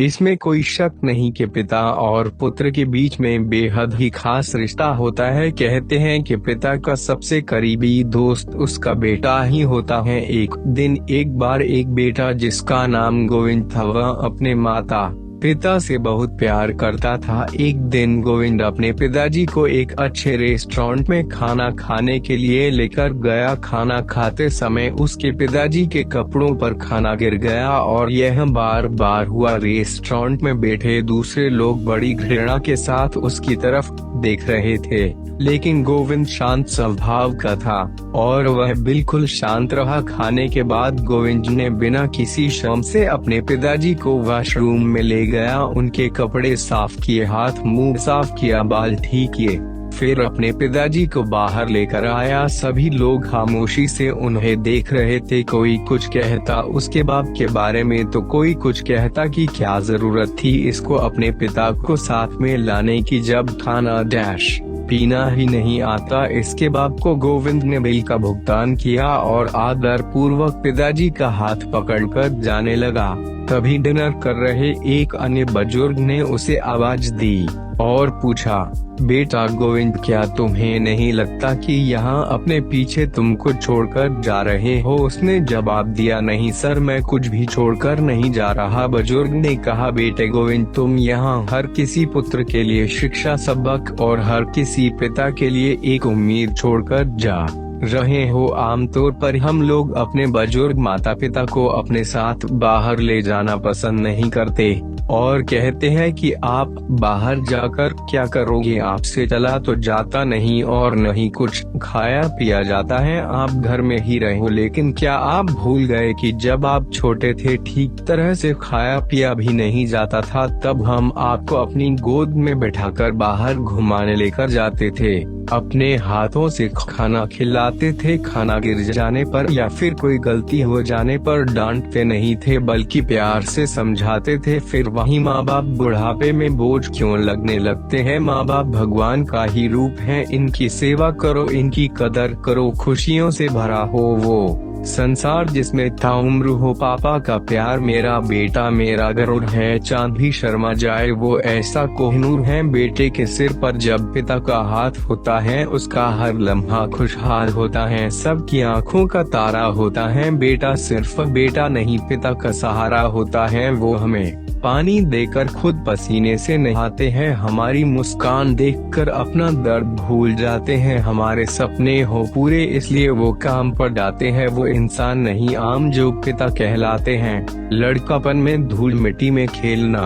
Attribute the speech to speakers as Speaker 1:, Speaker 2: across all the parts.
Speaker 1: इसमें कोई शक नहीं कि पिता और पुत्र के बीच में बेहद ही खास रिश्ता होता है। कहते हैं कि पिता का सबसे करीबी दोस्त उसका बेटा ही होता है। एक दिन एक बार एक बेटा जिसका नाम गोविंद था, वह अपने माता पिता से बहुत प्यार करता था। एक दिन गोविंद अपने पिताजी को एक अच्छे रेस्टोरेंट में खाना खाने के लिए लेकर गया। खाना खाते समय उसके पिताजी के कपड़ों पर खाना गिर गया और यह बार बार हुआ। रेस्टोरेंट में बैठे दूसरे लोग बड़ी घृणा के साथ उसकी तरफ देख रहे थे, लेकिन गोविंद शांत स्वभाव का था और वह बिल्कुल शांत रहा। खाने के बाद गोविंद ने बिना किसी शर्म से अपने पिताजी को वॉशरूम में ले गया। उनके कपड़े साफ किए, हाथ मुंह साफ किया, बाल ठीक किए, फिर अपने पिताजी को बाहर लेकर आया। सभी लोग खामोशी से उन्हें देख रहे थे। कोई कुछ कहता उसके बाप के बारे में तो कोई कुछ कहता कि क्या जरूरत थी इसको अपने पिता को साथ में लाने की, जब खाना डैश पीना ही नहीं आता। इसके बाप को गोविंद ने बिल का भुगतान किया और आदर पूर्वक पिताजी का हाथ पकड़कर जाने लगा। तभी डिनर कर रहे एक अन्य बुजुर्ग ने उसे आवाज दी और पूछा, बेटा गोविंद, क्या तुम्हें नहीं लगता कि यहाँ अपने पीछे तुमको छोड़कर जा रहे हो? उसने जवाब दिया, नहीं सर, मैं कुछ भी छोड़कर नहीं जा रहा। बुजुर्ग ने कहा, बेटे गोविंद, तुम यहाँ हर किसी पुत्र के लिए शिक्षा, सबक और हर किसी पिता के लिए एक उम्मीद छोड़कर जा रहे हो। आमतौर पर हम लोग अपने बुजुर्ग माता पिता को अपने साथ बाहर ले जाना पसंद नहीं करते और कहते हैं कि आप बाहर जाकर क्या करोगे, आपसे चला तो जाता नहीं और नहीं कुछ खाया पिया जाता है, आप घर में ही रहो। लेकिन क्या आप भूल गए कि जब आप छोटे थे ठीक तरह से खाया पिया भी नहीं जाता था, तब हम आपको अपनी गोद में बैठाकर बाहर घुमाने लेकर जाते थे, अपने हाथों से खाना खिलाते थे। खाना गिर जाने पर या फिर कोई गलती हो जाने पर डांटते नहीं थे, बल्कि प्यार से समझाते थे। फिर वही माँ बाप बुढ़ापे में बोझ क्यों लगने लगते हैं? माँ बाप भगवान का ही रूप है, इनकी सेवा करो, इनकी कदर करो, खुशियों से भरा हो वो संसार जिसमें ताउम्र हो पापा का प्यार। मेरा बेटा मेरा गरुड़ है, चांद भी शर्मा जाए वो ऐसा कोहिनूर है। बेटे के सिर पर जब पिता का हाथ होता है उसका हर लम्हा खुशहाल होता है, सबकी आँखों का तारा होता है। बेटा सिर्फ बेटा नहीं, पिता का सहारा होता है। वो हमें पानी देकर खुद पसीने से नहाते हैं, हमारी मुस्कान देखकर अपना दर्द भूल जाते हैं, हमारे सपने हो पूरे इसलिए वो काम पर जाते हैं। वो इंसान नहीं आम जो पिता कहलाते हैं। लड़कापन में धूल मिट्टी में खेलना,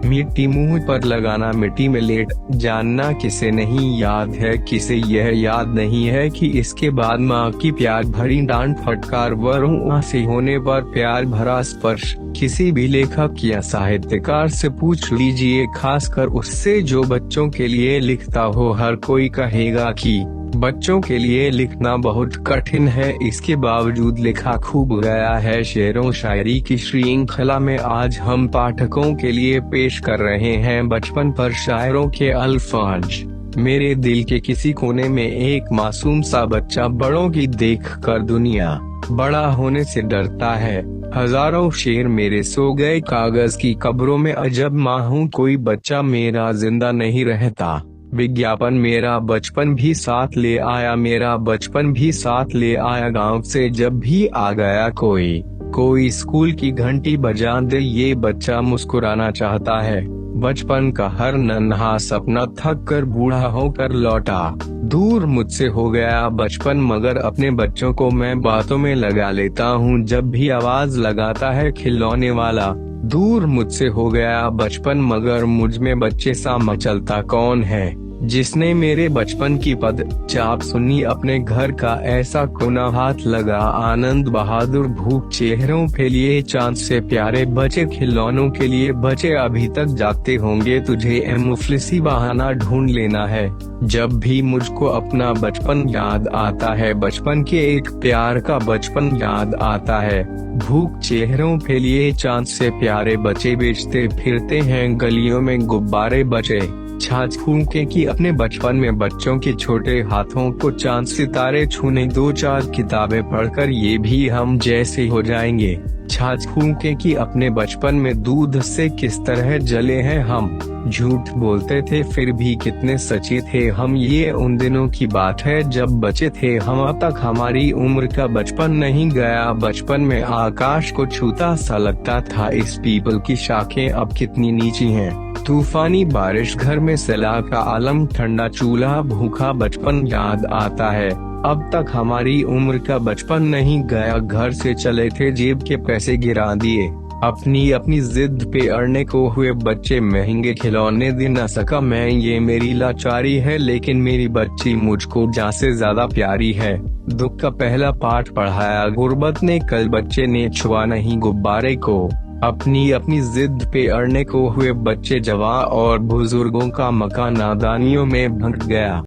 Speaker 1: मिट्टी मुंह पर लगाना, मिट्टी में लेट जानना, किसे नहीं याद है, किसे यह याद नहीं है कि इसके बाद माँ की प्यार भरी डांट, फटकार, वरों से होने पर प्यार भरा स्पर्श। किसी भी लेखक या साहित्यकार से पूछ लीजिए, खासकर उससे जो बच्चों के लिए लिखता हो, हर कोई कहेगा कि बच्चों के लिए लिखना बहुत कठिन है। इसके बावजूद लिखा खूब गया है। शेरों शायरी की श्रृंखला में आज हम पाठकों के लिए पेश कर रहे हैं बचपन पर शायरों के अल्फाज। मेरे दिल के किसी कोने में एक मासूम सा बच्चा बड़ों की देखकर दुनिया बड़ा होने से डरता है। हजारों शेर मेरे सो गए कागज की कब्रों में, अजब माँ हूँ कोई बच्चा मेरा जिंदा नहीं रहता। विज्ञापन मेरा बचपन भी साथ ले आया, मेरा बचपन भी साथ ले आया। गांव से जब भी आ गया कोई स्कूल की घंटी बजा दे, ये बच्चा मुस्कुराना चाहता है। बचपन का हर नन्हा सपना थक कर बूढ़ा होकर लौटा। दूर मुझसे हो गया बचपन, मगर अपने बच्चों को मैं बातों में लगा लेता हूँ जब भी आवाज लगाता है खिलौने वाला। दूर मुझसे हो गया बचपन, मगर मुझ में बच्चे सा मचलता कौन है, जिसने मेरे बचपन की पद चाप सुनी। अपने घर का ऐसा कोना हाथ लगा, आनंद बहादुर भूख चेहरों पे लिए, चांद से प्यारे बचे खिलौनों के लिए बचे। अभी तक जागते होंगे, तुझे मुफलिसी बहाना ढूंढ लेना है। जब भी मुझको अपना बचपन याद आता है, बचपन के एक प्यार का बचपन याद आता है। भूख चेहरों पे लिए, चांद से प्यारे बचे, बेचते फिरते हैं गलियों में गुब्बारे बचे। छाछ फूंके कि अपने बचपन में बच्चों के छोटे हाथों को चांद सितारे छूने, दो चार किताबें पढ़कर ये भी हम जैसे हो जाएंगे। छाछ फूंके कि अपने बचपन में दूध से किस तरह जले हैं हम, झूठ बोलते थे फिर भी कितने सच्चे थे हम। ये उन दिनों की बात है जब बच्चे थे हम। अब तक हमारी उम्र का बचपन नहीं गया। बचपन में आकाश को छूता सा लगता था। इस पीपल की शाखें अब कितनी नीची हैं। तूफानी बारिश, घर में सैलाब का आलम, ठंडा चूल्हा, भूखा बचपन याद आता है। अब तक हमारी उम्र का बचपन नहीं गया। घर से चले थे, जेब के पैसे गिरा दिए। अपनी अपनी जिद पे अड़ने को हुए बच्चे, महंगे खिलौने दे न सका मैं। ये मेरी लाचारी है, लेकिन मेरी बच्ची मुझको जान से ज्यादा प्यारी है। दुख का पहला पाठ पढ़ाया गुर्बत ने, कल बच्चे ने छुआ नहीं गुब्बारे को। अपनी अपनी जिद पे अड़ने को हुए बच्चे, जवां और बुजुर्गों का मकान नादानियों में भंग गया।